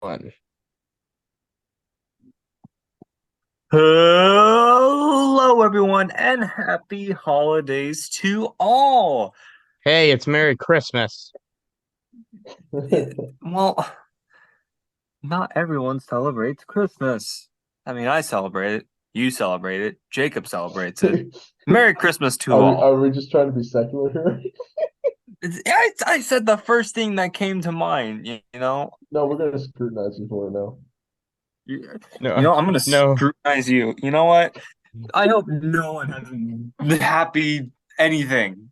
One. Hello, everyone, and happy holidays to all. Hey, it's Merry Christmas. Well, not everyone celebrates Christmas. I mean, I celebrate it, you celebrate it, Jacob celebrates it. Merry Christmas to Are all. we just trying to be secular here? I said the first thing that came to mind, you know? No, we're gonna scrutinize you for it now. You, No, I'm gonna no, scrutinize you. You know what? I hope no one has a happy anything.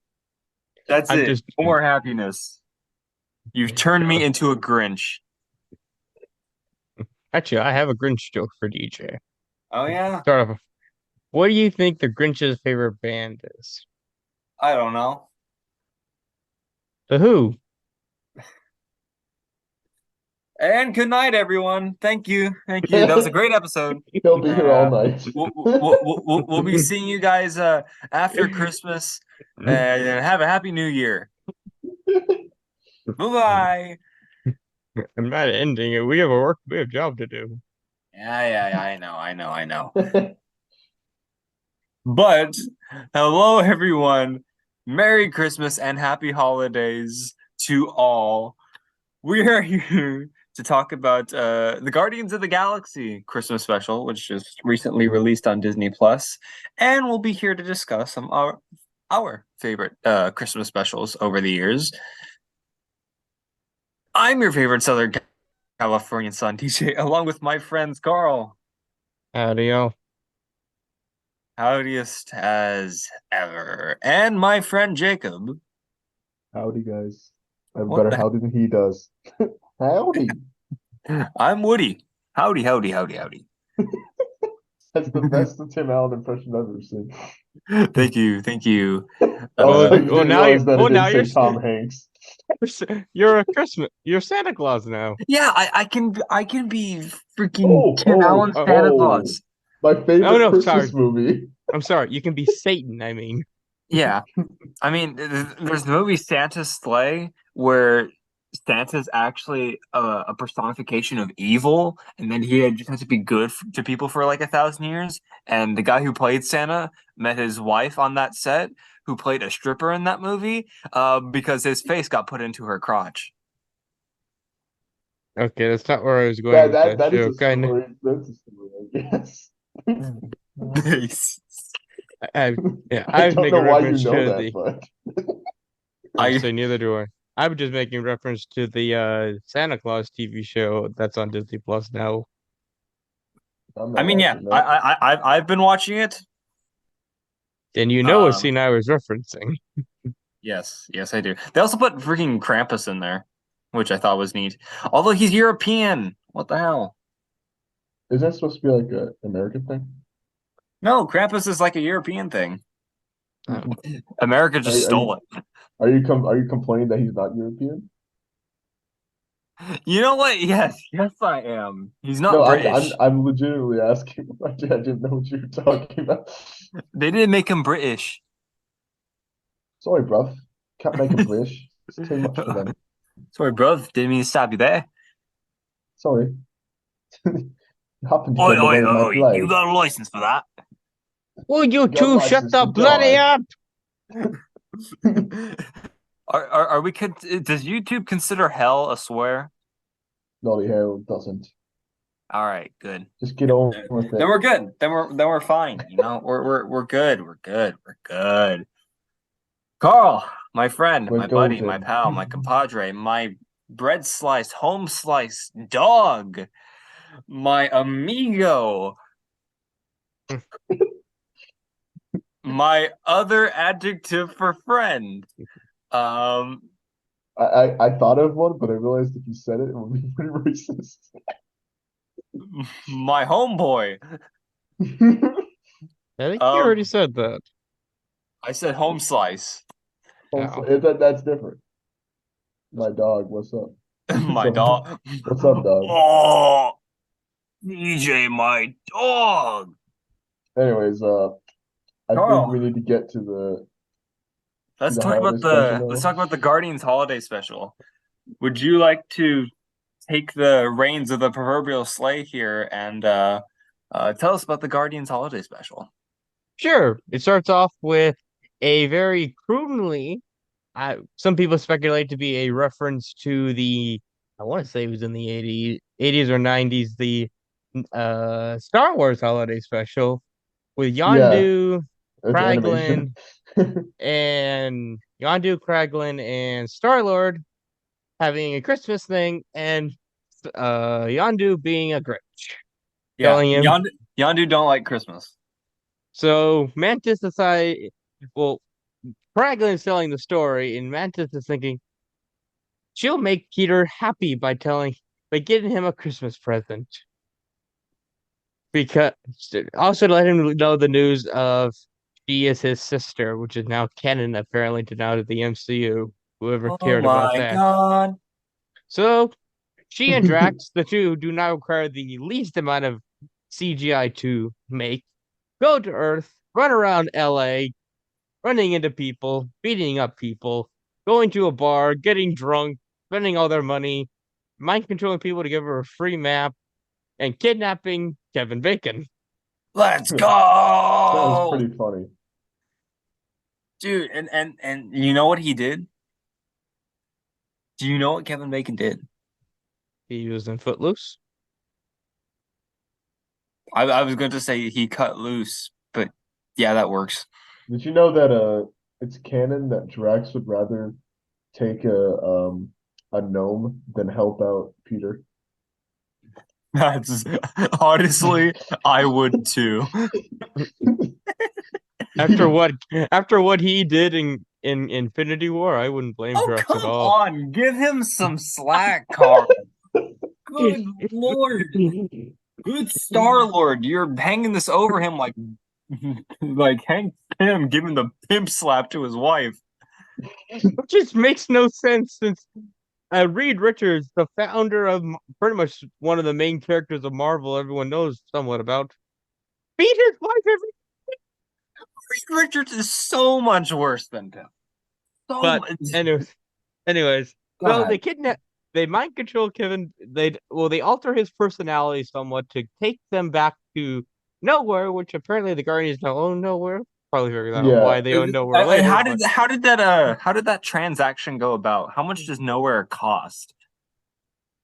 That's I'm it. just No more happiness. You've turned me into a Grinch. actually, I have a Grinch joke for DJ. Oh yeah? Start off. What do you think the Grinch's favorite band is? I don't know. The Who. And good night, everyone. Thank you. Thank you. That was a great episode. He'll be here all Uh, night. we'll be seeing you guys after Christmas. And have a happy new year. Bye bye. I'm not ending it. We have a work. We have a job to do. Yeah. I know. But hello, everyone. Merry Christmas and happy holidays to all. We are here to talk about the Guardians of the Galaxy Christmas special, which just recently released on Disney Plus, and we'll be here to discuss some of our favorite Christmas specials over the years. I'm your favorite Southern Californian son, DJ, along with my friends Carl, Howdy, y'all. howdiest as ever, and my friend Jacob. Howdy, guys. I have a What better the howdy than he does. Howdy. heck? I'm Woody. Howdy. That's the best Tim Allen impression I've ever seen. Thank you. Also, Uh, you didn't realize that it Well, didn't now say Tom Hanks. you're a Christmas. You're Santa Claus now. Yeah, I can be freaking Oh, Tim oh, Allen Oh, Santa oh. Claus. My oh favorite no, Christmas sorry. movie. I'm sorry. You can be Satan. I mean, Yeah, I mean, there's the movie Santa's Sleigh where Santa's actually a personification of evil, and then he had just had to be good to people for like 1,000 years. And the guy who played Santa met his wife on that set, who played a stripper in that movie, because his face got put into her crotch. okay, that's not where I was going That with that that that is a joke. story. That's a story, I guess. Nice. I, yeah, I I was don't know making why you reference know to that, the. but I Honestly, neither do I. I was just making reference to the Santa Claus TV show that's on Disney Plus now. I'm I not mean, yeah, watching that. I've been watching it. And you know what Um, scene I was referencing. yes, I do. They also put freaking Krampus in there, which I thought was neat. Although he's European. What the hell? Is that supposed to be like an American thing? No, Krampus is like a European thing. Oh. America Are, just are you stole it. are you complaining that he's not European? You know what? Yes, I am. He's not No, I'm British. I'm legitimately asking. I didn't know what you were talking about. They didn't make him British. Sorry, bruv. Can't make a British. It's too much for them. Sorry, bruv. Didn't mean to stab you there. Sorry. You happen to Oi, get in the oi, way of my oi, oi. You blade. got a license for that? Will you You got a two shut license the to bloody die. up? Are we? Does YouTube consider hell a swear? Naughty hell doesn't. All right, good. Just get on Then with then it. we're good. Then we're fine. You know, we're good. We're good. Carl, my friend, We're my buddy, my golden. pal, my compadre, my bread sliced, home sliced dog, my amigo, my other adjective for friend. Um, I thought of one, but I realized if you said it, it would be pretty racist. my homeboy. I think you already Um, said that. I said home slice. Oh. That's different. My dog, what's up? What's My up? dog. What's up, dog? Oh. DJ, my dog. Anyways, I think Carl, we need to get to let's the talk holiday about special let's now. talk about the Guardians holiday special. Would you like to take the reins of the proverbial sleigh here and tell us about the Guardians holiday special? Sure. It starts off with a very crudely, some people speculate to be a reference to I want to say it was in the 80s or 90s, the Star Wars holiday special with Yeah, it's animation. Yondu, Kraglin, and Star-Lord having a Christmas thing, and Yondu being a Grinch, Yeah, telling him. Yondu don't like Christmas. So Mantis decide, well, Kraglin is telling the story, and Mantis is thinking she'll make Peter happy by getting him a Christmas present. Because also to let him know the news of she is his sister, which is now canon apparently to now to the MCU. Whoever Oh cared about my that. God. So she and Drax, the two, do not require the least amount of CGI to make. Go to Earth, run around LA, running into people, beating up people, going to a bar, getting drunk, spending all their money, mind controlling people to give her a free map, and kidnapping Kevin Bacon. Let's That was go. pretty funny. Dude, and you know what he did? Do you know what Kevin Bacon did? He was in Footloose. I was going to say he cut loose, but yeah, that works. Did you know that it's canon that Drax would rather take a gnome than help out Peter? That's honestly, I would too. After what after what he did in Infinity War, I wouldn't blame Oh, Drax at come all. on, give him some slack, Carl. Good Lord. Good Star Lord, you're hanging this over him like like Hank Pym giving the pimp slap to his wife. Which just makes no sense since Reed Richards, the founder of pretty much one of the main characters of Marvel, everyone knows somewhat about, beat his wife every. Reed Richards is so much worse than Pym. So But much. anyways, so God. they mind control Kevin. They alter his personality somewhat to take them back to nowhere, which apparently the Guardians don't own nowhere. Probably figure out Yeah, why they own nowhere later, but How did that transaction go about? How much does nowhere cost?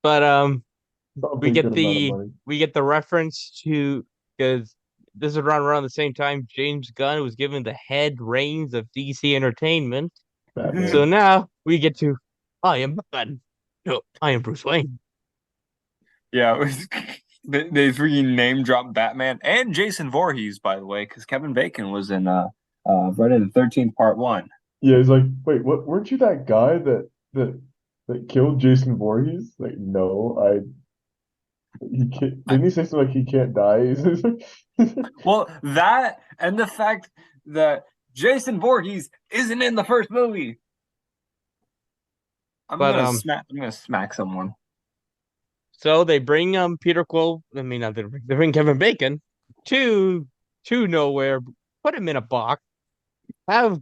but we probably a get good amount of the money. we get the reference to, because this is around the same time James Gunn was given the head reins of DC Entertainment. So Batman. now we get to I am Batman. No, I am Bruce Wayne. Yeah, they freaking name drop Batman and Jason Voorhees, by the way, because Kevin Bacon was in Friday the 13th Part 1. Yeah, he's like, wait, what? Weren't you that guy that killed Jason Voorhees? Like, no, he can't. Didn't he say something like he can't die? Well, that and the fact that Jason Voorhees isn't in the first movie. But I'm gonna smack someone. so they bring Peter Quill. I mean, not they bring Kevin Bacon to nowhere, put him in a box, have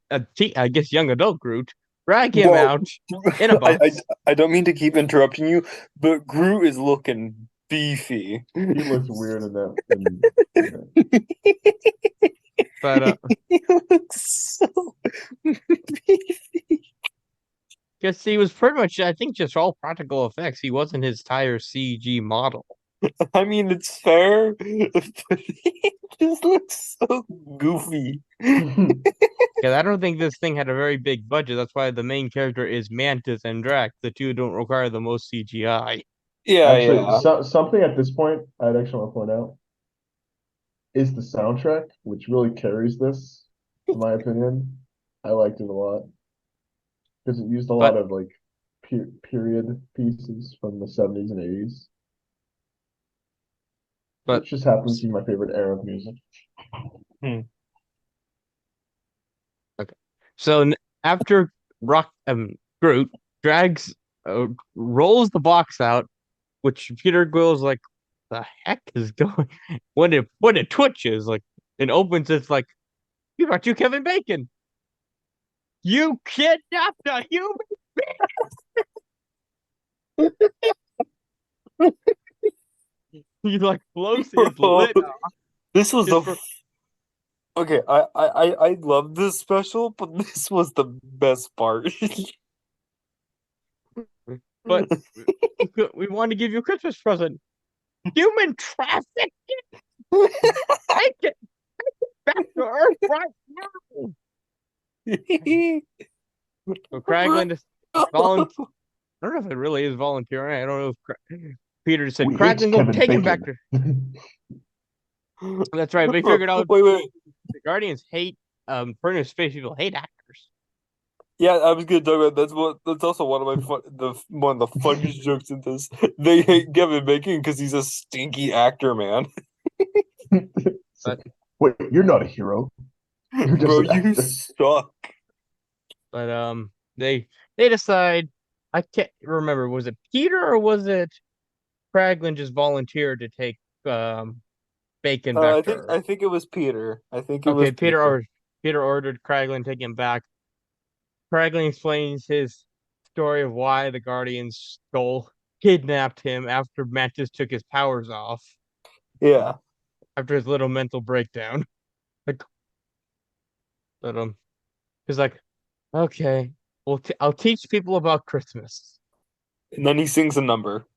I guess young adult Groot drag him Well, out in a box. I don't mean to keep interrupting you, but Groot is looking beefy. He looks weird in that. Yeah. But He looks so beefy. guess he was pretty much, I think, just all practical effects. He wasn't his entire CG model. I mean, it's fair, but he just looks so goofy. Because I don't think this thing had a very big budget. That's why the main character is Mantis and Drax. The two don't require the most CGI. Yeah, Actually, yeah. something at this point I'd actually want to point out is the soundtrack, which really carries this, in my opinion. I liked it a lot because it used a lot But of like period pieces from the 70s and 80s, but which just happens to be my favorite era of music. Hmm. okay. So after Rock Groot drags rolls the box out, which Peter Quill's like, the heck is going when it twitches, like it opens, it's like, you got you Kevin Bacon. You kidnapped a human being. He like blows his lid off. This was the Just for- okay. I love this special, but this was the best part. But we want to give you a Christmas present. Human traffic. Take it back to Earth right now. So Kraglin is volunteer. I don't know if it really is volunteering. I don't know if Peter said, We hate Kraglin, go Kevin take him back Bacon. to. That's right. We figured out Wait. the Guardians hate Furnace Space people hate actors. Yeah, I was gonna talk about that's also one of my one of the funniest jokes in this. They hate Kevin Bacon because he's a stinky actor, man. But Wait, you're not a hero. You're just Bro, an you actor. suck. but they decide, I can't remember, was it Peter or was it Kraglin just volunteered to take Bacon back I to think Earth? I think it was Peter. I think it Okay, was Peter. Peter ordered Kraglin to take him back. Kraglin explains his story of why the Guardians kidnapped him after Mantis took his powers off, Yeah. after his little mental breakdown. Like, but he's like, okay, well, I'll teach people about Christmas, And then he sings a number.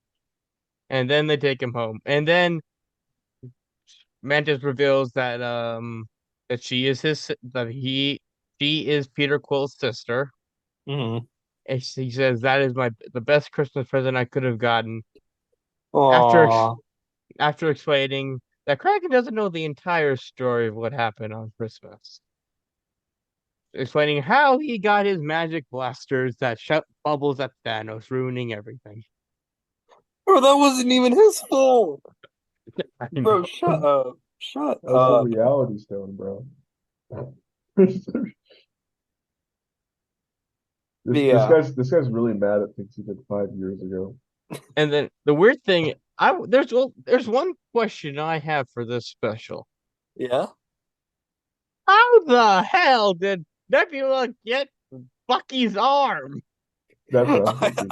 and then they take him home, and then Mantis reveals that she is Peter Quill's sister. Mm-hmm. And he says that is the best Christmas present I could have gotten. After Aww. after explaining that Kraken doesn't know the entire story of what happened on Christmas, explaining how he got his magic blasters that shut bubbles at Thanos, ruining everything. Bro, that wasn't even his fault. I Bro, know. shut up. Shut That's the up. reality stone, bro. Yeah. This guy's really mad at things he did 5 years ago. And then the weird thing, there's one question I have for this special. Yeah. How the hell did Nebula get Bucky's arm? That's what I'm thinking.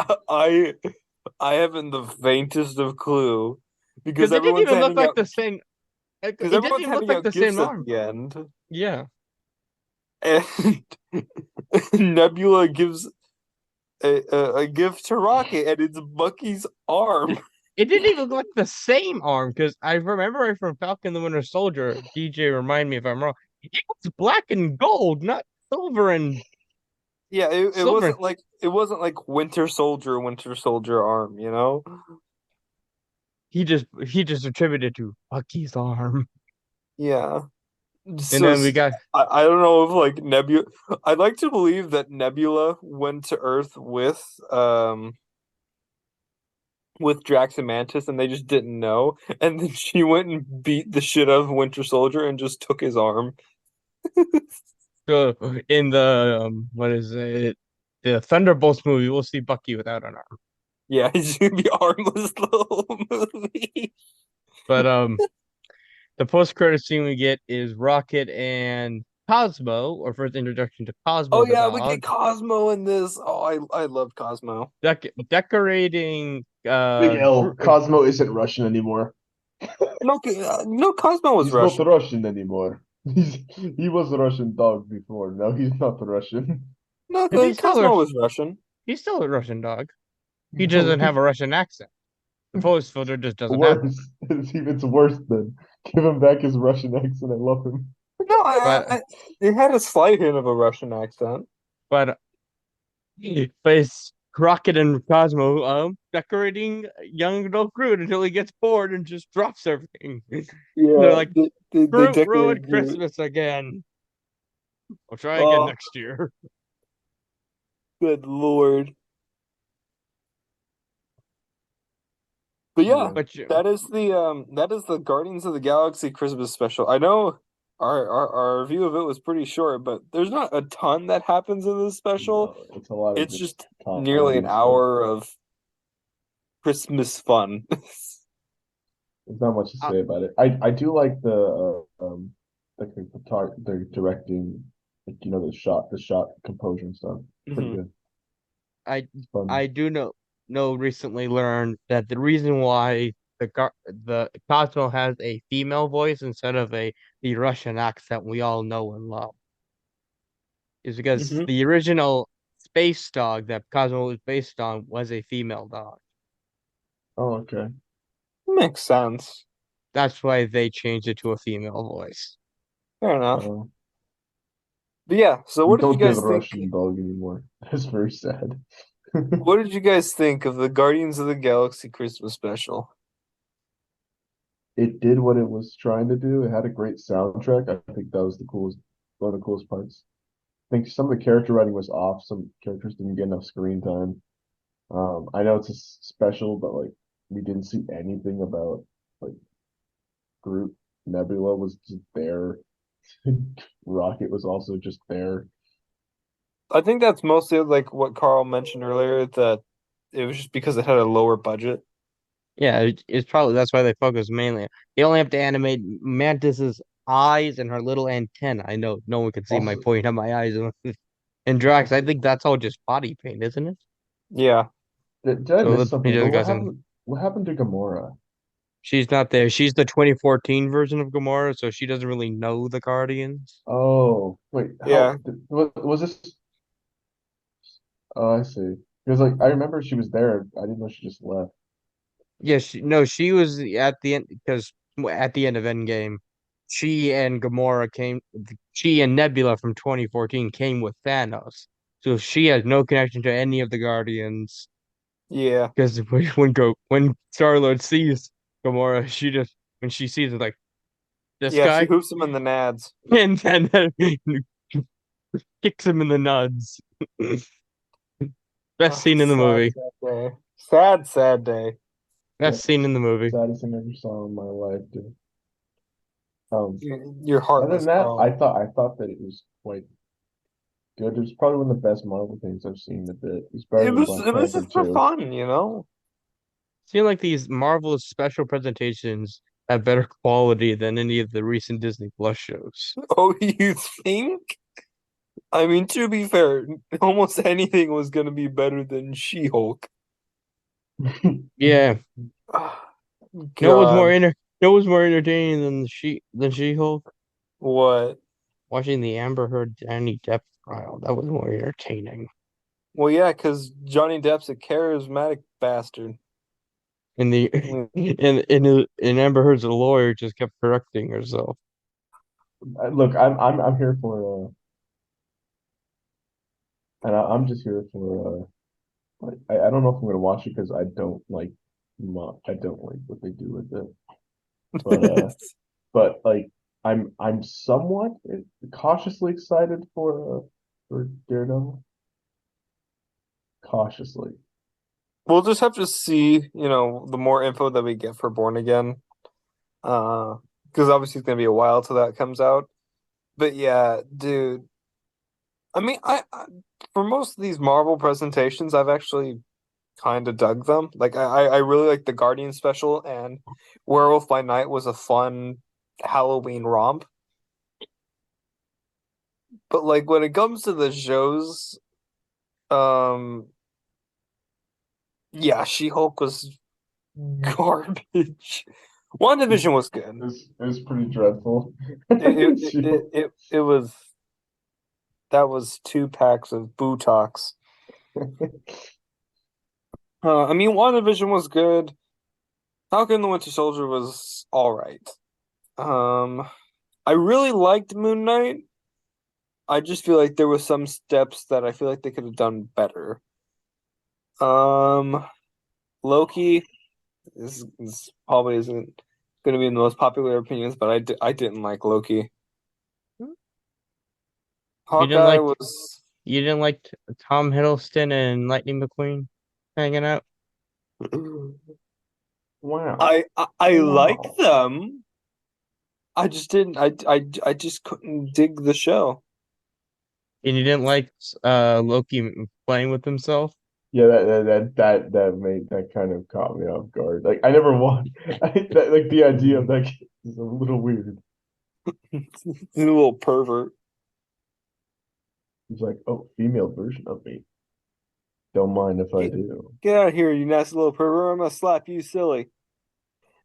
I haven't the faintest of clue because Because it didn't everyone's even look handing like out the same. It because didn't everyone's even look handing like out the gifts same at arm. the end. Yeah. And Nebula gives a gift to Rocket, and it's Bucky's arm. It didn't even look like the same arm, because I remember it from Falcon the Winter Soldier. DJ, remind me if I'm wrong. It was black and gold, not silver and Yeah, it silver. wasn't like Winter Soldier arm, you know? He just attributed to Bucky's arm. Yeah. And So then we got I don't know if like Nebula. I'd like to believe that Nebula went to Earth with Drax and Mantis, and they just didn't know, and then she went and beat the shit out of Winter Soldier and just took his arm. in the what is it? The Thunderbolts movie, we'll see Bucky without an arm. Yeah, he's gonna be armless the whole movie. But the post-credit scene we get is Rocket and Cosmo, or first introduction to Cosmo Oh the yeah, we dog, get Cosmo in this. Oh, I love Cosmo. decorating Big L. Cosmo isn't Russian anymore. No, Cosmo was He's Russian. not Russian anymore. He was a Russian dog before. Now he's not Russian. No, He's still Cosmo a- was Russian. He's still a Russian dog. He doesn't have a Russian accent. The post filter just doesn't have. Worse. It's worse than give him back his Russian accent. I love him. No, But it had a slight hint of a Russian accent. but it's Rocket and Cosmo decorating young adult Groot until he gets bored and just drops everything. Yeah, They're like, they Groot decorated ruined Groot. Christmas again. I'll try again Oh. next year. Good lord. But yeah, Yeah. But that is the Guardians of the Galaxy Christmas special. I know our review of it was pretty short, but there's not a ton that happens in this special. No, it's a lot of It's just top nearly an line stuff. hour of Christmas fun. There's not much to Uh, say about it. I do like the directing, like, the shot composure and stuff. Pretty Mhm. good. I Fun. I do know recently learned that the reason why the Cosmo has a female voice instead of the Russian accent we all know and love is because Mhm. the original space dog that Cosmo was based on was a female dog. Oh, okay. Makes sense. That's why they changed it to a female voice. Fair enough. Uh, But yeah, so we what did you don't get guys a think? Russian dog anymore. That's very sad. What did you guys think of the Guardians of the Galaxy Christmas special? It did what it was trying to do. It had a great soundtrack. I think that was one of the coolest parts. I think some of the character writing was off. Some characters didn't get enough screen time. I know it's a special, but like we didn't see anything about like Groot. Nebula was just there. Rocket was also just there. I think that's mostly like what Carl mentioned earlier, that it was just because it had a lower budget. Yeah, it's probably that's why they focus mainly. They only have to animate Mantis's eyes and her little antenna. I know no one can see my Also, point on my eyes. And Drax, I also, think that's all just body paint, isn't it? Yeah. did I So miss he something? But just got some. What happened to Gamora? She's not there. She's the 2014 version of Gamora, so she doesn't really know the Guardians. Oh, wait, Yeah. was this? Oh, I see. Because like I remember she was there. I didn't know she just left. Yeah, no, she was at the end because at the end of Endgame, she and Gamora came. She and Nebula from 2014 came with Thanos, so she has no connection to any of the Guardians. Yeah. Because when Star-Lord sees Gamora, she just when she sees it like this Yeah, she guy, hoops him in the nads. and then kicks him in the nuts. Best Oh, scene in the sad, movie. sad day. Sad, sad day. Yeah, Best scene in the movie. saddest thing I ever saw in my life, dude. Um, You're Other heartless, than that, Carl. I thought that it was quite good. It was probably one of the best Marvel things I've seen in a bit. It was better It than was Black it was Panther just for too. fun, you know? Seem like these Marvel special presentations have better quality than any of the recent Disney Plus shows. Oh, you think? I mean, to be fair, almost anything was gonna be better than She-Hulk. Yeah, God, no was more entertaining than She-Hulk. what? Watching the Amber Heard Johnny Depp trial, that was more entertaining. Well, yeah, because Johnny Depp's a charismatic bastard. In the Mm. in Amber Heard's lawyer just kept correcting herself. Look, I'm here for I'm just here for like, I don't know if I'm gonna watch it because I don't like what they do with it. But like I'm somewhat cautiously excited for Daredevil. Cautiously. We'll just have to see, the more info that we get for Born Again. Because obviously it's gonna be a while till that comes out. But yeah, dude. I mean, I for most of these Marvel presentations, I've actually kind of dug them. Like I really like the Guardian special, and Werewolf by Night was a fun Halloween romp. But like when it comes to the shows, um, yeah, She-Hulk was garbage. WandaVision was good. It was pretty dreadful. It was that was 2 packs of Botox. I mean, WandaVision was good. Falcon and the Winter Soldier was all right. I really liked Moon Knight. I just feel like there were some steps that I feel like they could have done better. Um, Loki is probably isn't going to be in the most popular opinions, but I didn't like Loki. You didn't Hawkeye like was you didn't like Tom Hiddleston and Lightning McQueen hanging out? Wow. I like Wow. them. I just didn't. I just couldn't dig the show. And you didn't like Loki playing with himself? Yeah, that kind of caught me off guard. Like I never want like the idea of that kid is a little weird. He's a little pervert. He's like, oh, female version of me. Don't mind if I Get, do. get out of here, you nasty little pervert! I'm gonna slap you silly.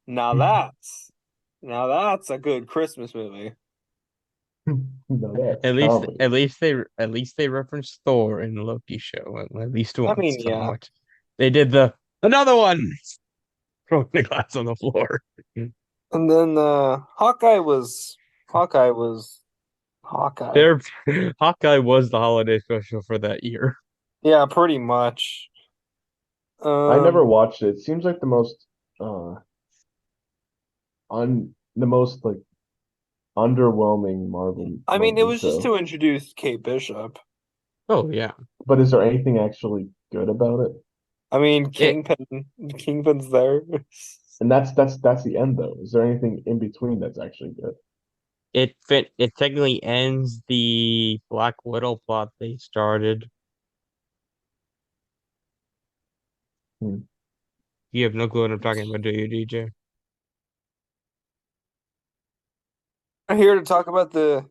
Now that's a good Christmas movie. No, that's At least, comedy. at least they referenced Thor in the Loki show at least I once. mean, yeah. Somewhat. They did the another one, throwing the glass on the floor. And then Hawkeye was Hawkeye. Their Hawkeye was the holiday special for that year. Yeah, pretty much. I never Um, watched it. It seems like uh the most like underwhelming I mean, it Marvel was just show. to introduce Kate Bishop. Oh yeah, But is there anything actually good about it? I mean, it Kingpin's there. And that's the end though. Is there anything in between that's actually good? it technically ends the Black Widow plot they started. Hmm. You have no clue what I'm talking about, do you, DJ? We're here to talk about the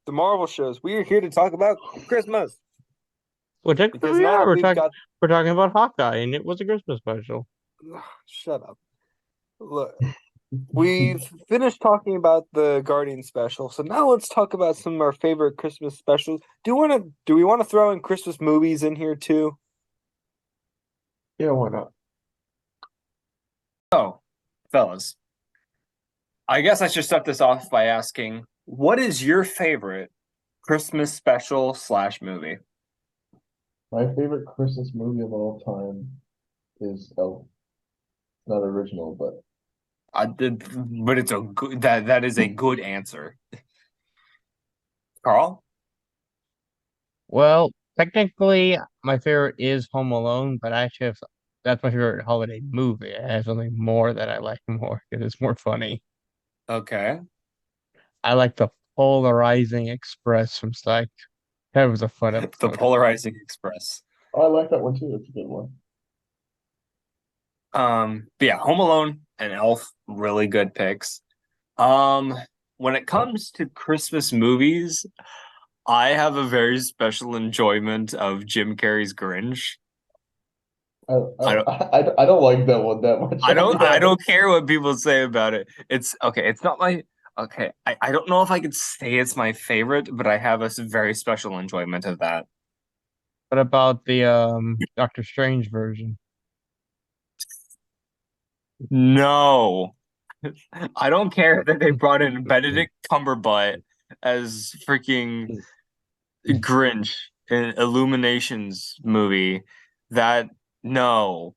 Marvel shows. We are here to talk about Christmas Well, technically because we now are. that We're we've talking got we're talking about Hawkeye, and it was a Christmas special. shut up. Look, we've finished talking about the Guardian special, so now let's talk about some of our favorite Christmas specials. Do we want to throw in Christmas movies in here too? Yeah, why not? Oh, fellas, I guess I should start this off by asking, what is your favorite Christmas special slash movie? My favorite Christmas movie of all time is Elf. Not original, but I did, but it's a good that is a good answer. Carl? Well, technically, my favorite is Home Alone, but I actually have that's my favorite holiday movie. I have something more that I like more because it's more funny. Okay. I like the Polarizing Express from Psych. That was a fun The episode. Polarizing Express. oh, I like that one too. It's a good one. But yeah, Home Alone and Elf, really good picks. Um, when it comes to Christmas movies, I have a very special enjoyment of Jim Carrey's Grinch. I I don't I don't like that one that much. I I'll don't be I honest. don't care what people say about it. It's okay, it's not my okay. I don't know if I could say it's my favorite, but I have a very special enjoyment of that. What about the Doctor Strange version? No. I don't care that they brought in Benedict Cumberbatch as freaking Grinch in Illuminations movie. That no.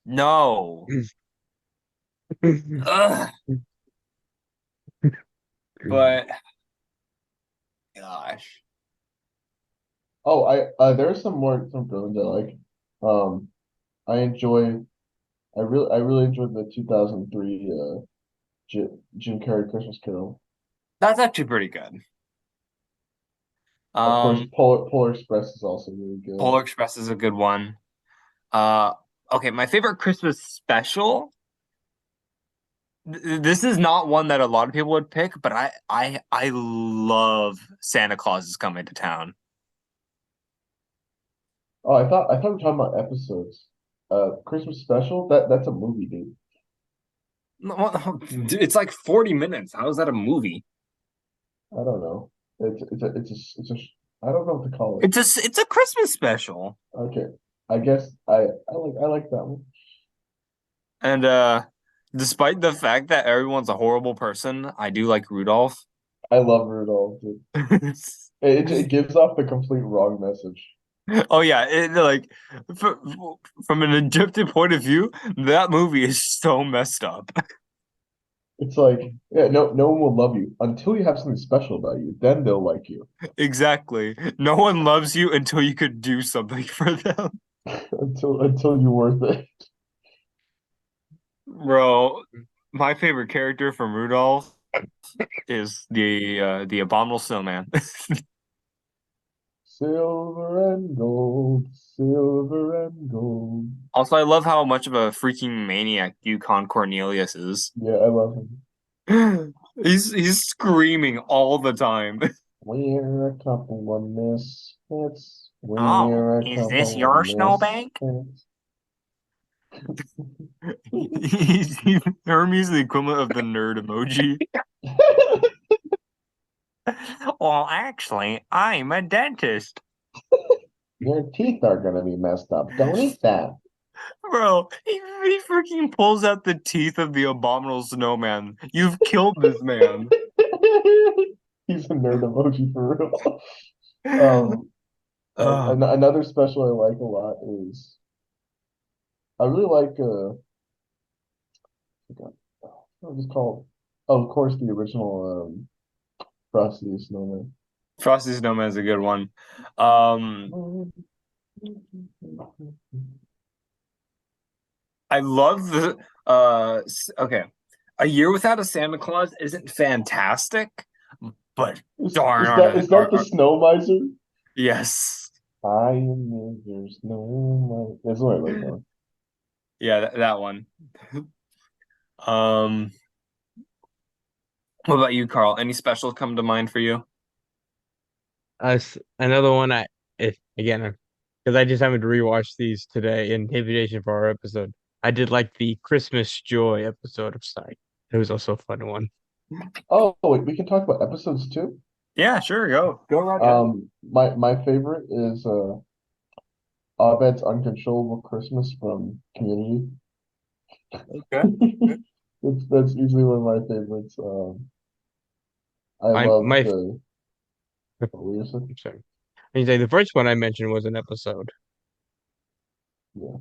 No. Ugh. But gosh. Oh, there's some villains I like. Um, I enjoy. I really enjoyed the 2003 Jim Carrey Christmas Carol. That's actually pretty good. Of course, Um, Polar Express is also really good. Polar Express is a good one. Uh, okay, my favorite Christmas special. This is not one that a lot of people would pick, but I love Santa Claus is Coming to Town. Oh, I thought we were talking about episodes. Christmas special? That's a movie, dude. It's like 40 minutes. How is that a movie? I don't know. I don't know what to call it. It's a Christmas special. Okay, I guess I like that one. And despite the fact that everyone's a horrible person, I do like Rudolph. I love Rudolph, dude. It gives off the complete wrong message. Oh yeah, like fr- from an objective point of view, that movie is so messed up. It's like, yeah, no one will love you until you have something special about you. Then they'll like you. Exactly. No one loves you until you could do something for them. Until you're worth it. Bro, my favorite character from Rudolph is the Abominable Snowman. silver and gold, silver and gold. Also, I love how much of a freaking maniac Yukon Cornelius is. Yeah, I love him. He's screaming all the time. We're a couple of misfits. Oh, We're a is this couple your of snowbank? misfits. Hermes is the equivalent of the nerd emoji. Well, actually, I'm a dentist. Your teeth are gonna be messed up. Don't eat that. Bro, he freaking pulls out the teeth of the abominable snowman. You've killed this man. He's a nerd emoji for real. Another special I like a lot is I really like what was it called? Oh, of course, the original Frosty the Snowman. Frosty the Snowman is a good one. I love the okay. A Year Without a Santa Claus isn't fantastic, but darn Is that the Snow Miser? yes. I am your snow miser. That's what I like that. Yeah, that one. What about you, Carl? Any specials come to mind for you? Another one if again, because I just happened to rewatch these today in anticipation for our episode. I did like the Christmas Joy episode of Psych. It was also a fun one. Oh, wait, we can talk about episodes too. Yeah, sure. Go right ahead. My favorite is Abed's Uncontrollable Christmas from Community. Okay. That's easily one of my favorites. I My love my the what were you saying? I'm sorry. I mean, the first one I mentioned was an episode. Yeah.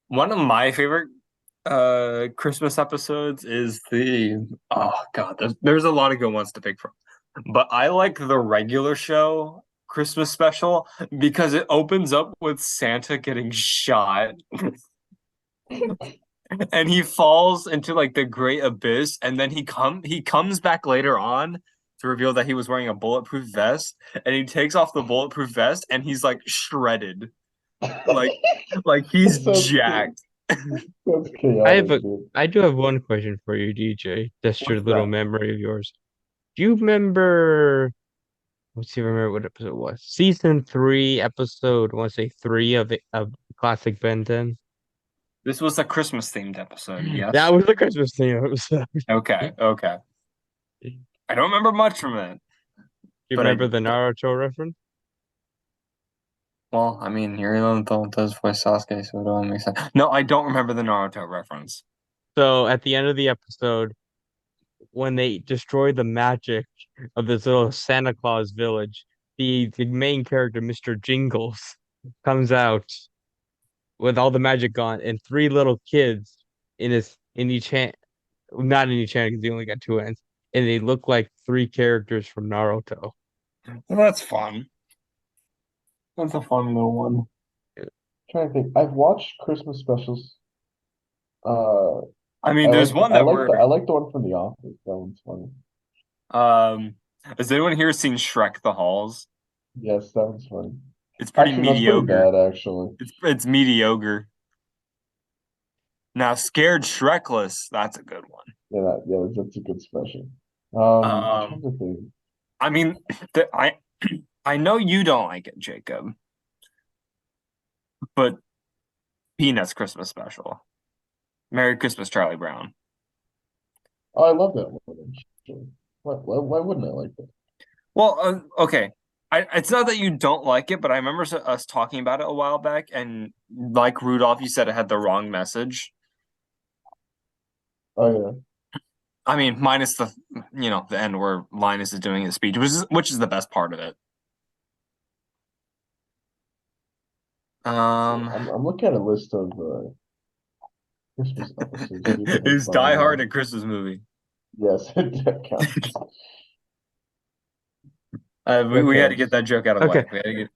One of my favorite Christmas episodes is oh god, there's a lot of good ones to pick from. But I like the regular show Christmas special because it opens up with Santa getting shot. And he falls into like the great abyss, and then he comes back later on to reveal that he was wearing a bulletproof vest, and he takes off the bulletproof vest and he's like shredded. Like he's That sounds jacked. That's chaotic, dude. I do have one question for you, DJ. That's your What's little that? memory of yours. Do you remember? Let's see, if I remember what episode it was. Season 3, episode, I want to say 3 of classic Ben 10. This was a Christmas themed episode, That yes. was the Christmas theme episode. Okay. I don't remember much from it. You But remember the Naruto reference? well, I mean, Yuri does voice Sasuke, so it don't make sense. No, I don't remember the Naruto reference. So at the end of the episode, when they destroy the magic of this little Santa Claus village, the main character, Mr. Jingles, comes out with all the magic gone and 3 little kids in each hand, not in each hand because he only got 2 hands, and they look like 3 characters from Naruto. Well, that's fun. That's a fun little one. Trying to think. I've watched Christmas specials. Uh, I mean, there's one that I like the one from The Office. That one's funny. Has anyone here seen Shrek the Halls? Yes, that one's funny. It's pretty Actually, that's pretty mediocre. bad, actually. It's mediocre. Now, Scared Shrekless, that's a good one. Yeah, that's a good special. I'm Um, trying to think. I mean, I know you don't like it, Jacob, but Peanuts Christmas special. Merry Christmas, Charlie Brown. Oh, I love that one, actually. Why wouldn't I like that? Well, okay. It's not that you don't like it, but I remember us talking about it a while back, and like Rudolph, you said it had the wrong message. Oh yeah. I mean, minus the the end where Linus is doing his speech, which is the best part of it. I'm looking at a list of Christmas episodes. See if I can Is find Die Hard one. a Christmas movie? Yes, that counts. We had to get that joke out of the Okay. way. We had to get.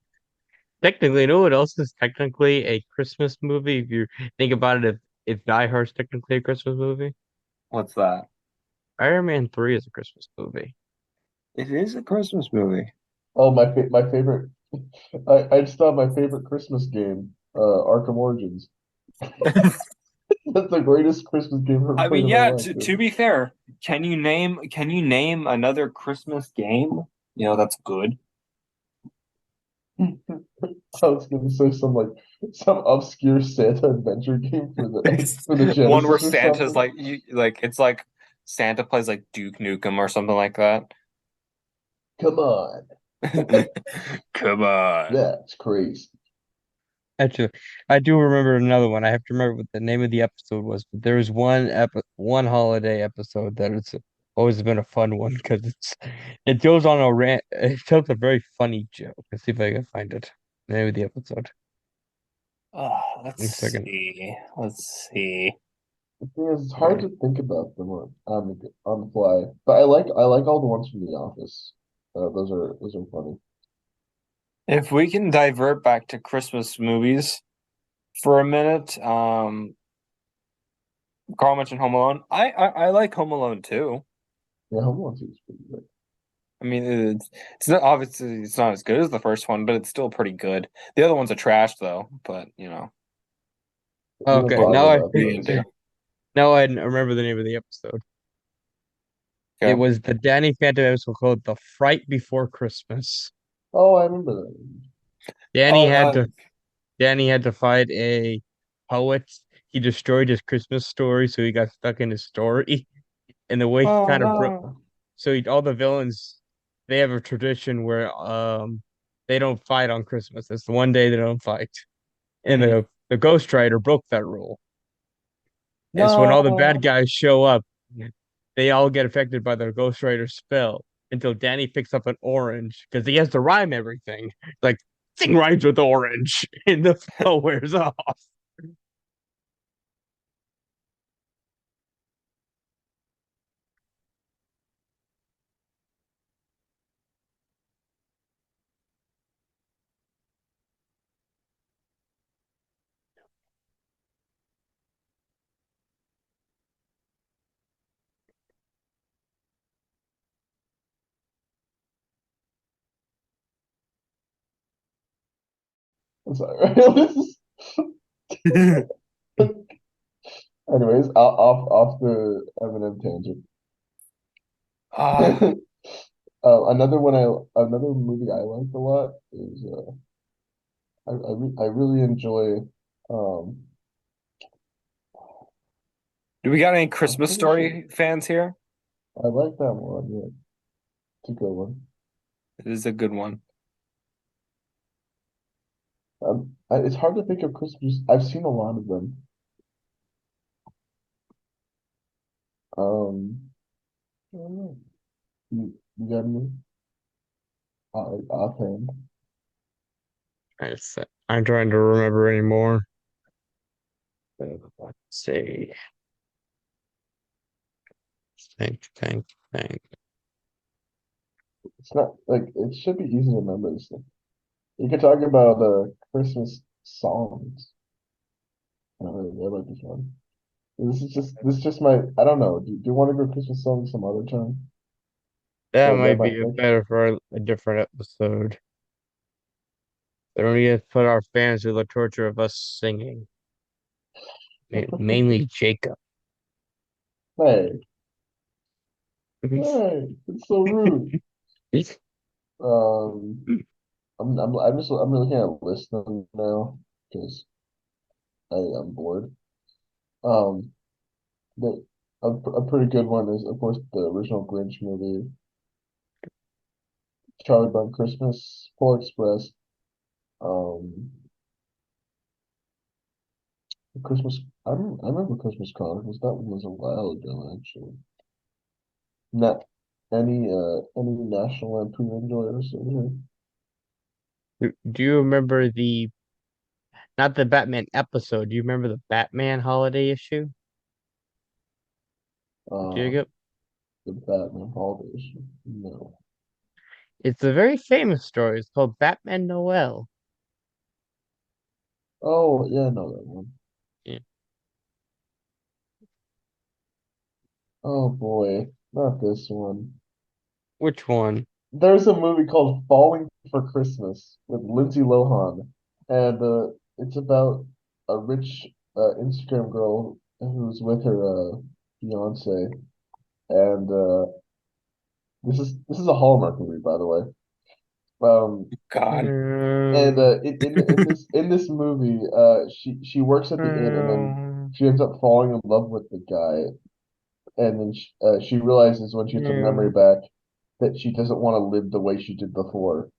Technically, you know what else is technically a Christmas movie? If you think about it, if Die Hard's technically a Christmas movie, What's that? Iron Man 3 is a Christmas movie. It is a Christmas movie. Oh, my favorite I just thought my favorite Christmas game, Arkham Origins. That's the greatest Christmas game I've ever I played mean, in my yeah, life, to be fair, can you name another Christmas game? That's good. dude. I was gonna say some obscure Santa adventure game for the It's for the one where Genesis or Santa's something. it's like Santa plays like Duke Nukem or something like that. Come on, Come on. that's crazy. Actually, I do remember another one. I have to remember what the name of the episode was, but there was one holiday episode that it's always been a fun one because it goes on a rant. It tells a very funny joke. Let's see if I can find it. The name of the episode. Let's One second. see. Let's see. The thing is, it's hard Sorry. to think about them on the fly. But I like all the ones from The Office. Those are funny. If we can divert back to Christmas movies for a minute, Carl mentioned Home Alone. I like Home Alone too. Yeah, Home Alone 2 is pretty good. I mean, it's not obviously it's not as good as the first one, but it's still pretty good. The other ones are trash though, but We don't Okay, talk what about are you those. gonna do? now I remember the name of the episode. It Okay. was the Danny Phantom episode called "The Fright Before Christmas." Oh, I remember that. Danny Oh, had to Danny had to fight a poet. He destroyed his Christmas story, so he got stuck in his story. And the way he oh kind of broke, no. so all the villains, they have a tradition where they don't fight on Christmas. It's the one day they don't fight. And Mhm. the Ghost Rider broke that rule. And so when all the bad No. guys show up, they all get affected by the Ghost Rider spell until Danny picks up an orange because he has to rhyme everything. Like thing rhymes with orange, and the spell wears off. I'm sorry. Anyways, off the Eminem tangent. Ah, Another movie I liked a lot is I really enjoy um do we got any I'm Christmas pretty sure Story fans here? I like that one. Yeah, it's a good one. It is a good one. It's hard to think of Christmas. I've seen a lot of them. I don't know. You got me offhand. I'm trying to remember anymore. Let's see. Think. It's not like it should be easy to remember this thing. You could talk about Christmas songs. I like this one. This is just my I don't know. Do you want to go Christmas songs some other time? That That might might be a make better for a different episode. They don't need to put our fans through the torture of us singing. Mainly Jacob. hey, hey, it's so rude. Um, I'm looking at a list of them now because I'm bored. Um, the a pretty good one is of course the original Grinch movie, Charlie Brown Christmas, Polar Express, um, Christmas. I remember Christmas Chronicles. That one was a while ago actually. Not any National Lampoon enjoyers over here. Do you remember not the Batman episode? Do you remember the Batman holiday issue, Uh, Jacob? the Batman holidays. No. It's a very famous story. It's called Batman Noel. Oh yeah, I know that one. Yeah. Oh boy, not this one. Which one? there's a movie called Falling for Christmas with Lindsay Lohan, and it's about a rich Instagram girl who's with her fiance, and this is a Hallmark movie, by the way. God. And No, in this movie, she works at the inn, and then no, she ends up falling in love with the guy, and then she realizes when she gets her memory no, back that she doesn't want to live the way she did before.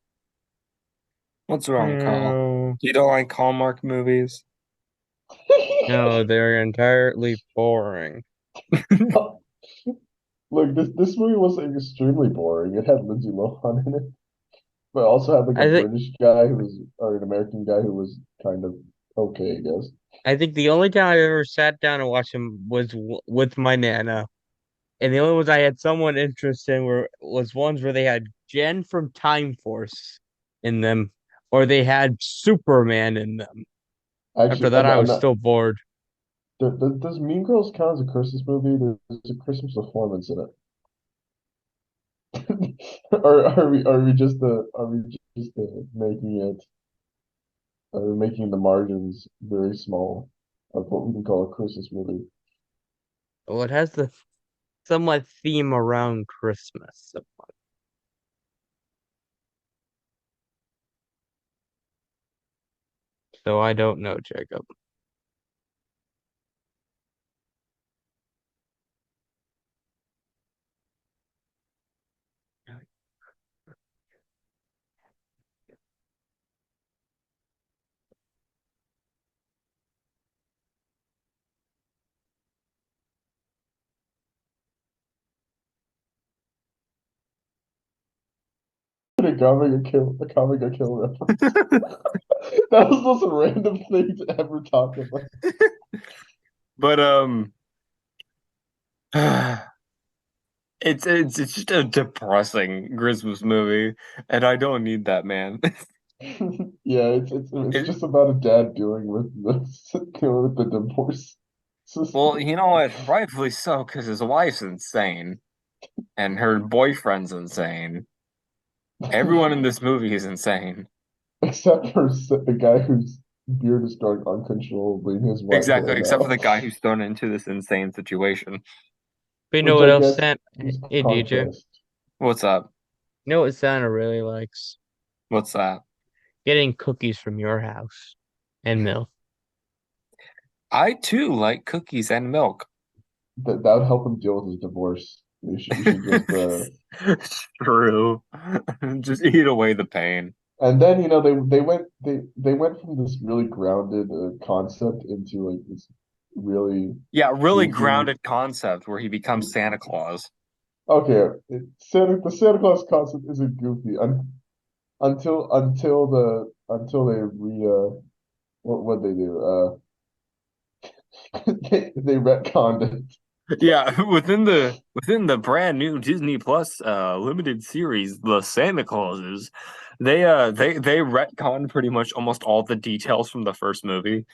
What's wrong, Carl? no. You don't like Hallmark movies? No, they're entirely boring. Look, this movie was like, extremely boring. It had Lindsay Lohan in it, but also had like a I think British guy who was, or an American guy who was kind of okay, I guess. I think the only time I ever sat down and watched them was with my nana, and the only ones I had someone interested in was ones where they had Jen from Time Force in them, or they had Superman in them. After Actually, that, I was still bored. does Mean Girls count as a Christmas movie? There's a Christmas performance in it. Or are we just making it making the margins very small of what we can call a Christmas movie? Well, it has the somewhat theme around Christmas. So I don't know, Jacob. A comic a kill reference. That was the most random thing to ever talk about. But it's just a depressing Christmas movie, and I don't need that, man. Yeah, it's It, just about a dad dealing with the divorce well, system. you know what? Rightfully so, because his wife's insane, and her boyfriend's insane. Everyone in this movie is insane. Except for the guy whose beard is growing uncontrollably in his white Exactly, hair except for now, the guy who's thrown into this insane situation. But you know which what I else, guess Santa? is Hey, DJ. contrast. What's up? You know what Santa really likes? What's that? Getting cookies from your house and milk. I too like cookies and milk. That would help him deal with his divorce. You should just True. Just eat away the pain. and then they went from this really grounded concept into like this really Yeah, really goofy. grounded concept where he becomes Santa Claus. Okay, the Santa Claus concept isn't goofy until they what they do they retconned it. Yeah, within the brand new Disney Plus limited series, The Santa Clauses, they retconned pretty much almost all the details from the first movie.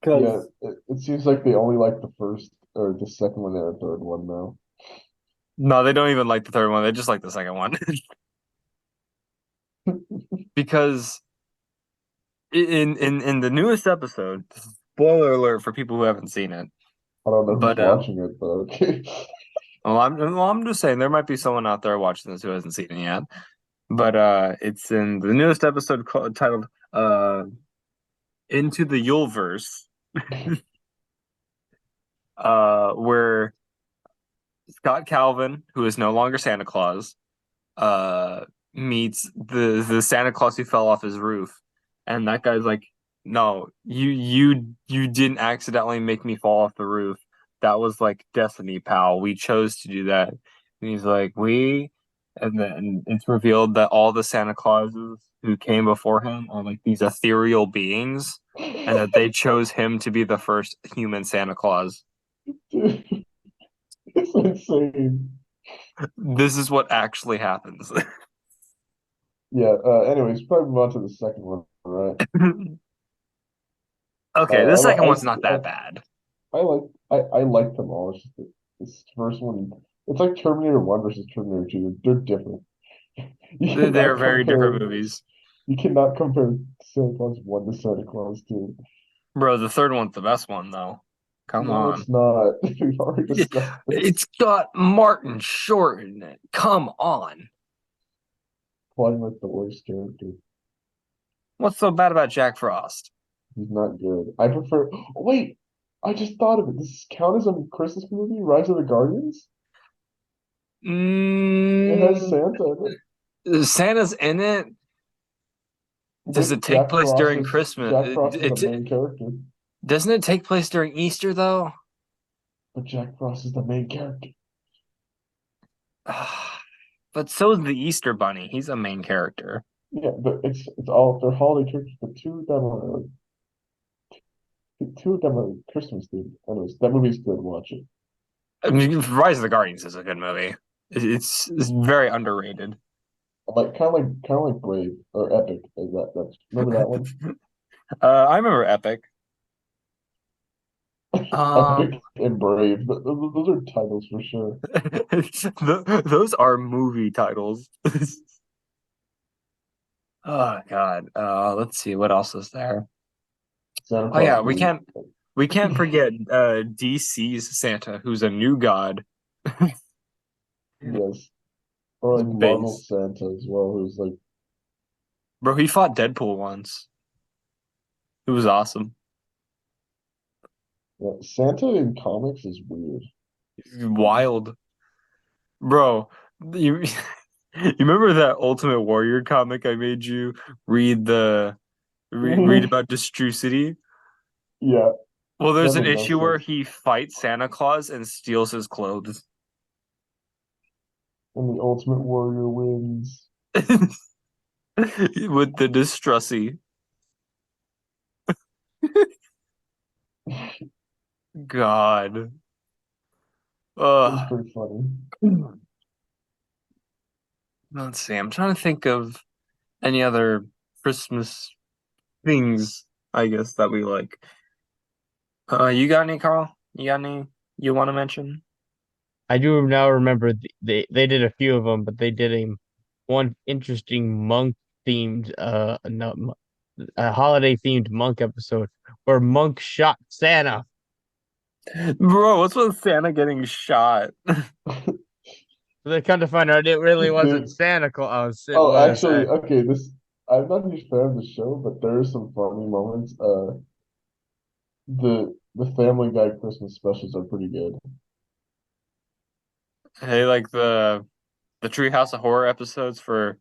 Yeah, Because it seems like they only like the first or the second one or third one now. no, they don't even like the third one, they just like the second one. Because in the newest episode, spoiler alert for people who haven't seen it, I don't know who's but watching it, but okay. I'm just saying there might be someone out there watching this who hasn't seen it yet. But it's in the newest episode titled Into the Yuleverse, where Scott Calvin, who is no longer Santa Claus, uh meets the Santa Claus who fell off his roof. And that guy's like, "No, you didn't accidentally make me fall off the roof. That was like destiny, pal. We chose to do that." And he's like, "We," and then it's revealed that all the Santa Clauses who came before him are like these ethereal beings, and that they chose him to be the first human Santa Claus. Dude, it's insane. This is what actually happens. Yeah. Anyways, probably move on to the second one, right? Okay, the I second I one's not that bad. I like them all. It's just this first one It's like Terminator 1 versus Terminator 2. They're different. You They're cannot very different compare movies. you cannot compare Santa Claus 1 to Santa Claus 2. Bro, the third one's the best one though. Come No, on. it's not. We've already discussed this. It's got Martin Short in it. Come on. Playing like the worst character. What's so bad about Jack Frost? He's not good. I prefer. Oh, wait, I just thought of it. Does this count as a Christmas movie? Rise of the Guardians? It has Mm, Santa in it. Santa's in it. Does But it take place during Christmas? Jack Frost is the main character. Doesn't it take place during Easter though? But Jack Frost is the main character. But so is the Easter Bunny. He's a main character. Yeah, but it's all they're holiday characters, but two of them are Christmas themed. Anyways, that movie's good. Watch it. I mean, Rise of the Guardians is a good movie. It's very underrated. Like kind of like Brave or Epic. Is that's remember that one? I remember Epic. Epic and Brave. Those are titles for sure. Those are movie titles. Oh God. Let's see what else is there. Santa Oh yeah, Claus 3. we can't forget DC's Santa, who's a new god. Yes. Or like Marvel Base. Santa as well, who's like Bro, he fought Deadpool once. It was awesome. yeah, Santa in comics is weird. Wild. Bro, you you remember that Ultimate Warrior comic I made you read about Destrucity? Yeah, Well, that there's an made no issue where sense. he fights Santa Claus and steals his clothes. And the Ultimate Warrior wins. With the Distrusy. God. It's Uh, pretty funny. let's see. I'm trying to think of any other Christmas things, I guess, that we like. You got any, Carl? You got any you want to mention? I do now remember they did a few of them, but they did one interesting monk themed no, a holiday themed monk episode where Monk shot Santa. Bro, what's with Santa getting shot? So they come to find out it really wasn't Dude. Santa Claus. It Oh, was actually, okay, this I'm not a huge fan of the show, but there are some funny moments. The Family Guy Christmas specials are pretty good. Hey, like the Treehouse of Horror episodes for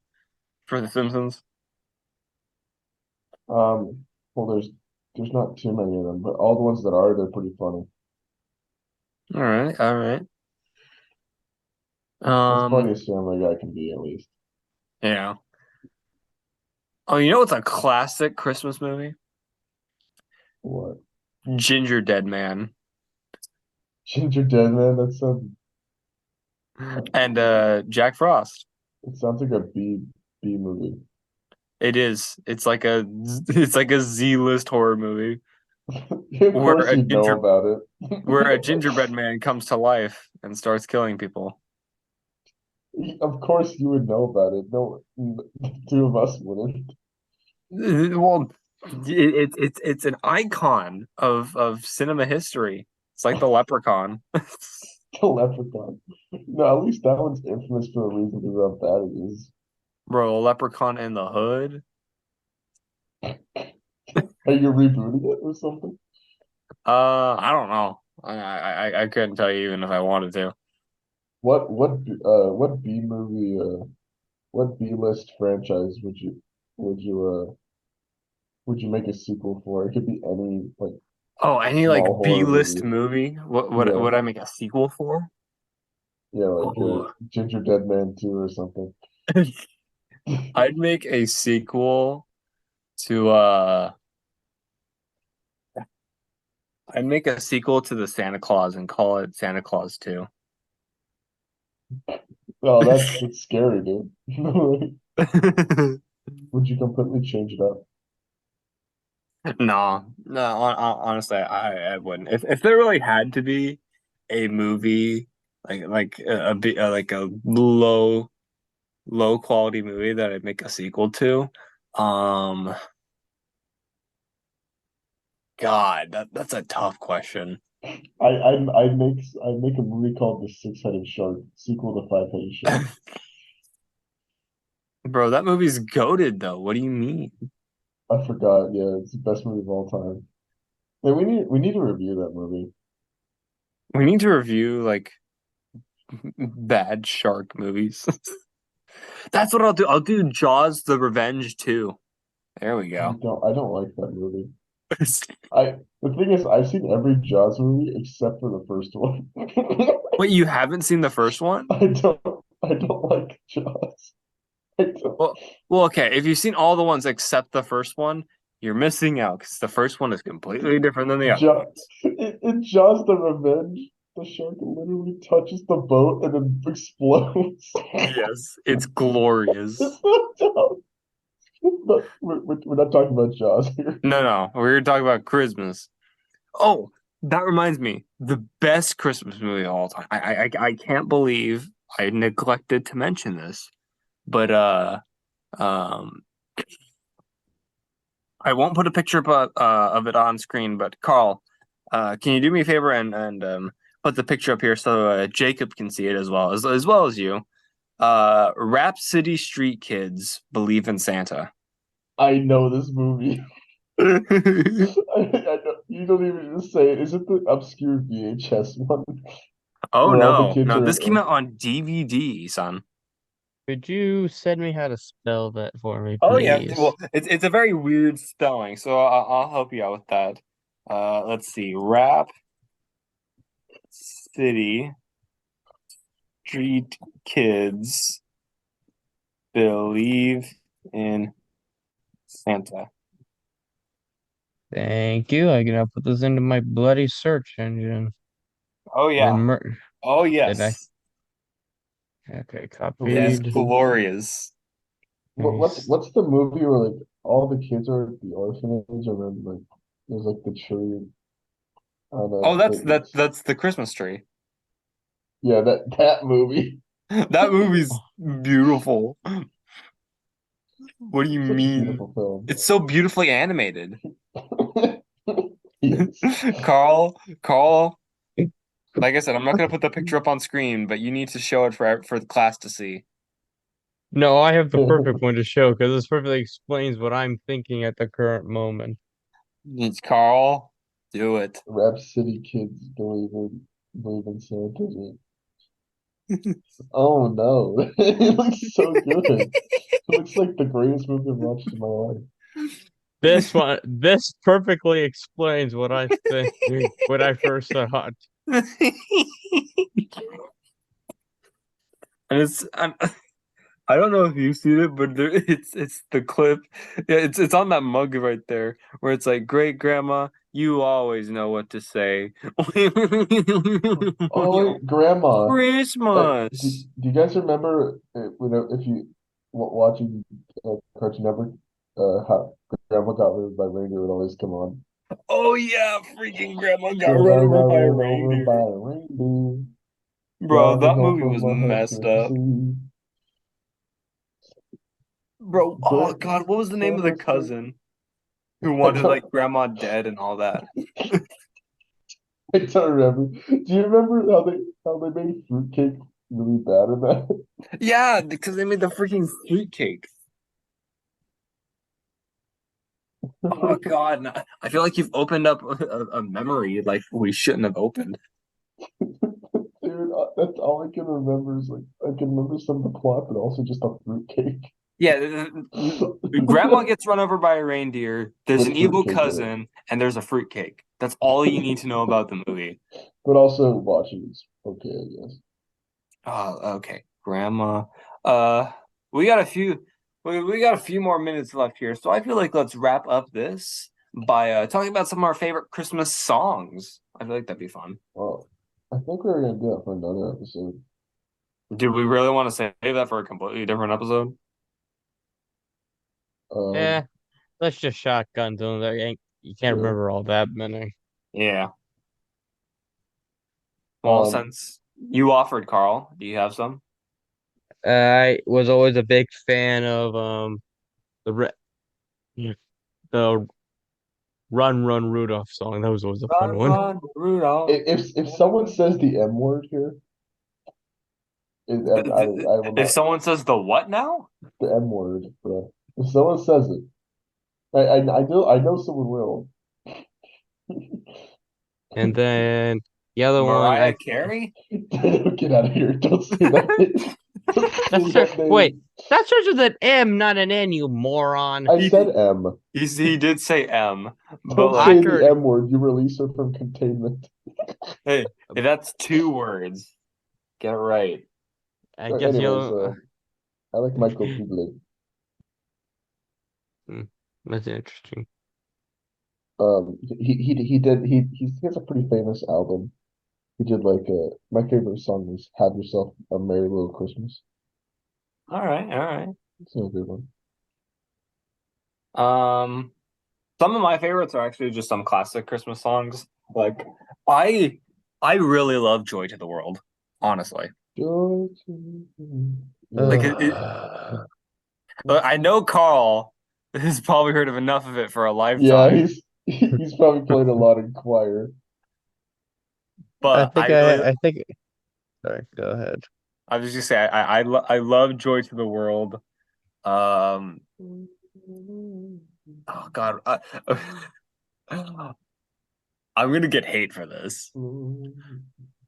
The Simpsons. Well, there's not too many of them, but all the ones that are, they're pretty funny. All right, all right. As funny as Family Guy can be, at least. Yeah. Oh, you know what's a classic Christmas movie? What? Ginger Dead Man. Ginger Dead Man? That sounds And Jack Frost. it sounds like a B movie. It is. It's like a Z-list horror movie Of where course a you know ginger about where a it. gingerbread man comes to life and starts killing people. Of course you would know about it. No, the two of us wouldn't. Well, it's an icon of cinema history. It's like the Leprechaun. The Leprechaun. No, at least that one's infamous for a reason because of how bad it is. Bro, Leprechaun in the Hood. Are you rebooting it or something? I don't know. I couldn't tell you even if I wanted to. What B movie what B list franchise would you would you make a sequel for? It could be any like Oh, any like small horror B-list movie. movie? What Yeah, would I make a sequel for? yeah, like Oh. Ginger Dead Man 2 or something. I'd make a sequel to I'd make a sequel to the Santa Claus and call it Santa Claus 2. Oh, that's scary, dude. Would you completely change it up? No, honestly, I wouldn't. If there really had to be a movie like a bit like a low quality movie that I'd make a sequel to. Um, God, that's a tough question. I'd make a movie called The Six-Headed Shark, sequel to Five-Headed Shark. Bro, that movie's goated though. What do you mean? I forgot. Yeah, it's the best movie of all time. Yeah, we need to review that movie. We need to review like bad shark movies. That's what I'll do. I'll do Jaws: The Revenge too. There we go. I don't like that movie. The thing is, I've seen every Jaws movie except for the first one. Wait, you haven't seen the first one? I don't like Jaws. I don't. Well, okay. If you've seen all the ones except the first one, you're missing out because the first one is completely different than the other ones. In Jaws: The Revenge, the shark literally touches the boat and then explodes. Yes, it's glorious. It's not Jaws. But we're not talking about Jaws here. No, we're talking about Christmas. Oh, that reminds me, the best Christmas movie of all time. I can't believe I neglected to mention this, but um, I won't put a picture of it on screen. But Carl, can you do me a favor and put the picture up here so Jacob can see it as well as you? Rap City Street Kids Believe in Santa. I know this movie. You don't even say it. Is it the obscure VHS one? Oh Where all the no, kids no, are this came out on DVD, son. Could you send me how to spell that for me, Oh yeah, please? well, it's a very weird spelling, so I'll help you out with that. Let's see, Rap City Street Kids Believe in Santa. Thank you. I can now put this into my bloody search engine. Oh yeah, oh Did I? yes, Okay, it is copied. glorious. Nice. What's the movie where like all the kids are at the orphanage and then like there's like the tree on Oh, it's that's the Christmas tree. yeah, that movie. That movie's beautiful. What do you Such a mean? beautiful film. It's so beautifully animated. Yes. Carl, like I said, I'm not gonna put the picture up on screen, but you need to show it for the class to see. No, I have the perfect one to show because this perfectly explains what I'm thinking at the current moment. It's Carl, do it. Rap City Kids believe in Santa. Oh no. It looks so good. It looks like the greatest movie I've watched in my life. This perfectly explains what I think when I first saw it. And I don't know if you've seen it, but it's the clip. Yeah, it's on that mug right there where it's like, "Great grandma, you always know what to say." Oh wait, Grandma. Christmas. Do you guys remember if you watching Cartoon Network, how Grandma got rid by reindeer would always come on. Oh yeah, freaking grandma got run Grandma over got by a run over by reindeer. a reindeer Bro, driving that home movie was from a messed Christmas up. Eve. Bro, oh But God, what was the name of the Santa's good. cousin who I wanted like don't, grandma dead and all that? I don't remember. Do you remember how they made fruitcake really bad in that? Yeah, because they made the freaking fruitcake. Oh God, no, I feel like you've opened up a memory like we shouldn't have opened. Dude, that's all I can remember is like I can remember some of the plot, but also just a fruitcake. Yeah, grandma gets run over by a reindeer. There's an With evil fruitcake in it. cousin, and there's a fruitcake. That's all you need to know about the movie. But also watching is okay, I guess. Oh, okay. Grandma. Uh, we got a few we got a few more minutes left here, so I feel like let's wrap up this by talking about some of our favorite Christmas songs. I feel like that'd be fun. Well, I think we're gonna do that for another episode. Do we really want to save that for a completely different episode? Yeah, Um, let's just shotgun them. You can't sure. remember all that many. Yeah. Well, Um, since You offered, Carl. Do you have some? I was always a big fan of the the Run Run Rudolph song. That was always a fun Run, one. run, Rudolph. If someone says the M word here, I will If not. someone says the what now? The M word, bro. If someone says it, I know someone will. And then the other one, Mariah Carey? Get out of here! Don't say that name. Don't say that name. wait, that starts with an M, not an N, you moron. I said M. He did say M, but Don't like, say the heard- M word. You release her from containment. hey, that's 2 words. Get it right. I guess Anyways, I like Michael Bublé. that's interesting. He has a pretty famous album. He did like my favorite song was "Have Yourself a Merry Little Christmas." All right. It's a good one. Some of my favorites are actually just some classic Christmas songs. Like I I really love Joy to the World, honestly. Joy Like I know Carl has probably heard of enough of it for a yeah, lifetime, he's probably played a lot in choir. but I really I think. Sorry, go ahead. I was just say I love Joy to the World. Oh God, I'm gonna get hate for this,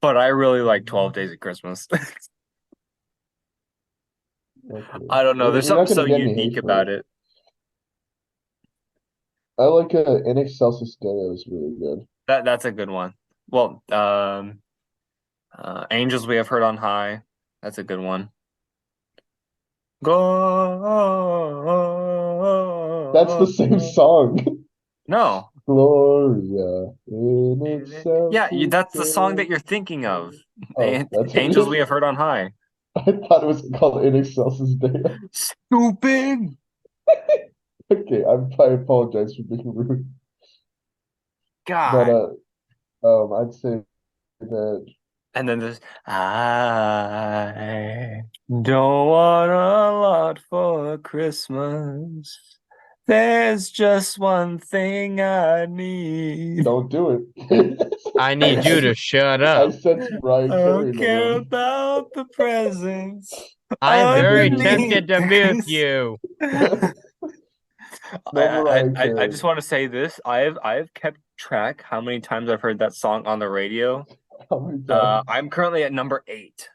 but I really like 12 Days of Christmas. Okay. I don't know. There's You're not something so gonna get any unique hate for about it. it. I like In Excelsis Deo is really good. That's a good one. Well, Angels We Have Heard on High. That's a good one. Go. That's the same song. No. Gloria in Yeah, Excelsis that's the song Deo. that you're thinking of. Oh, that's what it Angels is? We Have Heard on High. I thought it was called In Excelsis Deo. Stupid. Okay, I apologize for being rude. But God. I'd say that And then there's I don't want a lot for Christmas. There's just one thing I need. don't do it. I need you to shut I up. sense Mariah I Carey don't in the care room. about the presents I'm very underneath tempted to mute you. No Mariah I Carey. just want to say this. I have kept track how many times I've heard that song on the radio. How many times? I'm currently at number 8.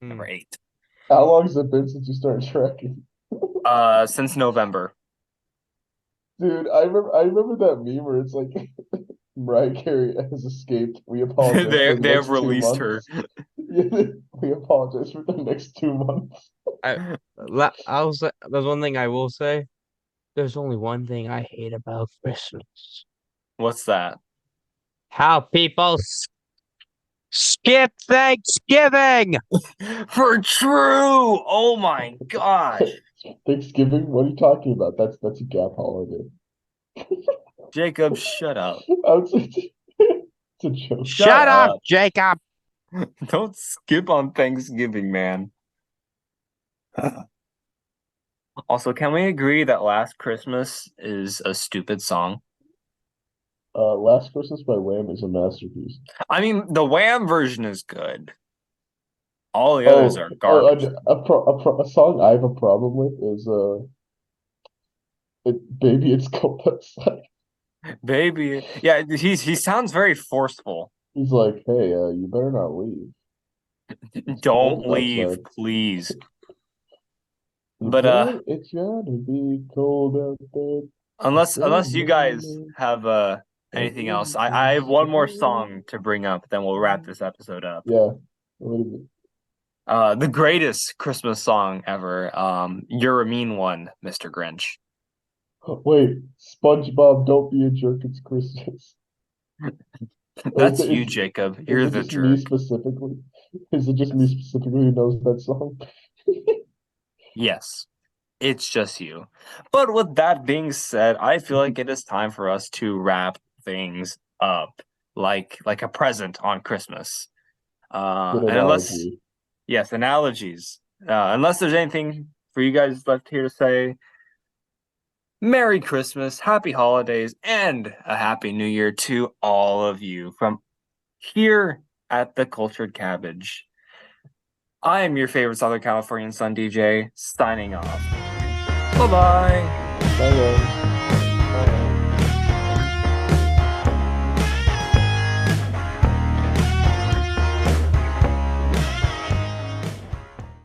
Hmm. Number 8. How long has it been since you started tracking? Since November. Dude, I remember that meme where it's like Mariah Carey has escaped. We apologize for the They have next 2 released her. months. We apologize for the next 2 months. I'll say there's one thing I will say. There's only one thing I hate about Christmas. What's that? How people skip Thanksgiving. For true. Oh my gosh. Thanksgiving? What are you talking about? That's a gap holiday. Jacob, shut up. I would say it's a joke. Shut up, up. Jacob. Don't skip on Thanksgiving, man. Also, can we agree that Last Christmas is a stupid song? Last Christmas by Wham is a masterpiece. I mean, the Wham version is good. All the others are garbage. A song I have a problem with is Baby It's Cold Outside. Baby. Yeah, he sounds very forceful. He's like, hey, you better not leave. Don't cold leave, outside. please. You But know it's gotta be cold out there. unless you guys have anything else, I have one more song to bring up, then we'll wrap this episode up. Yeah. What is it? The greatest Christmas song ever. You're a Mean One, Mr. Grinch. Wait, SpongeBob, don't be a jerk. It's Christmas. That's Is it- you, is- Jacob. Is You're it the just me jerk. specifically? Is it just me specifically who knows that song? Yes, it's just you. But with that being said, I feel like it is time for us to wrap things up like a present on Christmas. Good And unless, analogy. yes, analogies. Unless there's anything for you guys left here to say, Merry Christmas, Happy Holidays, and a Happy New Year to all of you from here at the Cultured Cabbage. I am your favorite Southern Californian Sun DJ, signing off. Bye-bye. Bye, guys.